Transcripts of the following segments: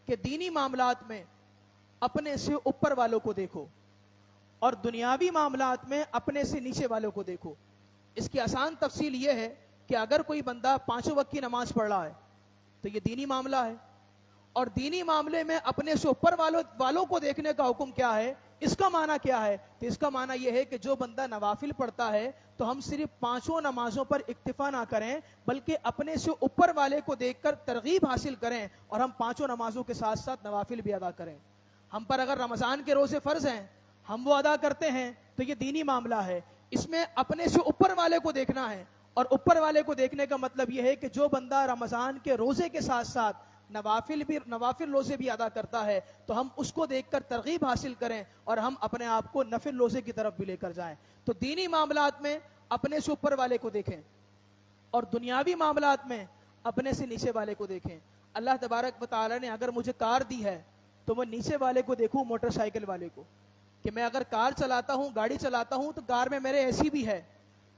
کہ دینی معاملات میں اپنے سے اوپر والوں کو دیکھو اور دنیاوی معاملات میں اپنے سے نیچے والوں کو دیکھو۔ اس کی آسان تفصیل یہ ہے کہ اگر کوئی بندہ 5 وقت کی نماز پڑھ رہا ہے تو یہ دینی معاملہ ہے، اور دینی معاملے میں اپنے سے اوپر والوں کو دیکھنے کا حکم کیا ہے، اس کا معنی کیا ہے؟ تو اس کا معنی یہ ہے کہ جو بندہ نوافل پڑھتا ہے تو ہم صرف 5 نمازوں پر اکتفا نہ کریں، بلکہ اپنے سے اوپر والے کو دیکھ کر ترغیب حاصل کریں اور ہم 5 نمازوں کے ساتھ ساتھ نوافل بھی ادا کریں۔ ہم پر اگر رمضان کے روزے فرض ہیں، ہم وہ ادا کرتے ہیں تو یہ دینی معاملہ ہے۔ اس میں اپنے سے اوپر والے کو دیکھنا ہے، اور اوپر والے کو دیکھنے کا مطلب یہ ہے کہ جو بندہ رمضان کے روزے کے ساتھ ساتھ نوافل روزے بھی ادا کرتا ہے تو ہم اس کو دیکھ کر ترغیب حاصل کریں اور ہم اپنے آپ کو نفل روزے کی طرف بھی لے کر جائیں۔ تو دینی معاملات میں اپنے سے اوپر والے کو دیکھیں اور دنیاوی معاملات میں اپنے سے نیچے والے کو دیکھیں۔ اللہ تبارک و تعالی نے اگر مجھے کار دی ہے تو وہ نیچے والے کو دیکھوں، موٹر سائیکل والے کو، کہ میں اگر کار چلاتا ہوں، گاڑی چلاتا ہوں تو کار میں میرے اے سی بھی ہے،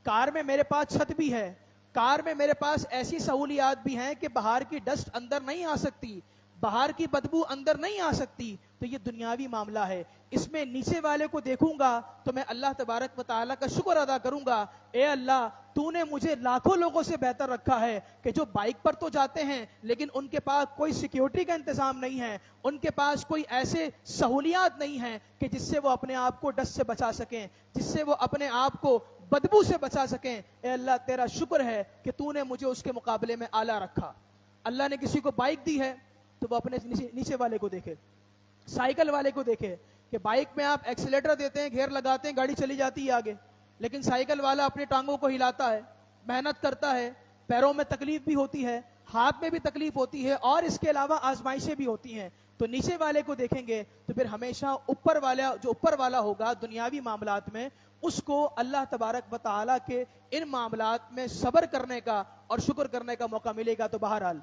کار میں میرے پاس چھت بھی ہے، کار میں میرے پاس ایسی سہولیات بھی ہیں کہ باہر کی ڈسٹ اندر نہیں آ سکتی، باہر کی بدبو اندر نہیں آ سکتی۔ تو یہ دنیاوی معاملہ ہے۔ اس میں نیچے والے کو دیکھوں گا تو میں اللہ تبارک و تعالیٰ کا شکر ادا کروں گا، اے اللہ تو نے مجھے لاکھوں لوگوں سے بہتر رکھا ہے کہ جو بائک پر تو جاتے ہیں لیکن ان کے پاس کوئی سیکیورٹی کا انتظام نہیں ہے، ان کے پاس کوئی ایسے سہولیات نہیں ہیں کہ جس سے وہ اپنے آپ کو ڈسٹ سے بچا سکیں، جس سے وہ اپنے آپ کو بدبو سے بچا سکیں۔ اے اللہ تیرا شکر ہے کہ تو نے مجھے اس کے مقابلے میں اعلیٰ رکھا۔ اللہ نے کسی کو بائک دی ہے تو وہ اپنے نیچے والے کو دیکھے، سائیکل والے کو دیکھے کہ بائک میں آپ ایکسیلیٹر دیتے ہیں، گیئر لگاتے ہیں، گاڑی چلی جاتی ہے آگے، لیکن سائیکل والا اپنی ٹانگوں کو ہلاتا ہے، محنت کرتا ہے، پیروں میں تکلیف بھی ہوتی ہے، ہاتھ میں بھی تکلیف ہوتی ہے، اور اس کے علاوہ آزمائشیں بھی ہوتی ہیں۔ تو نیچے والے کو دیکھیں گے تو پھر ہمیشہ جو اوپر والا ہوگا دنیاوی معاملات میں، اس کو اللہ تبارک و تعالیٰ کے ان معاملات میں صبر کرنے کا اور شکر کرنے کا موقع ملے گا۔ تو بہرحال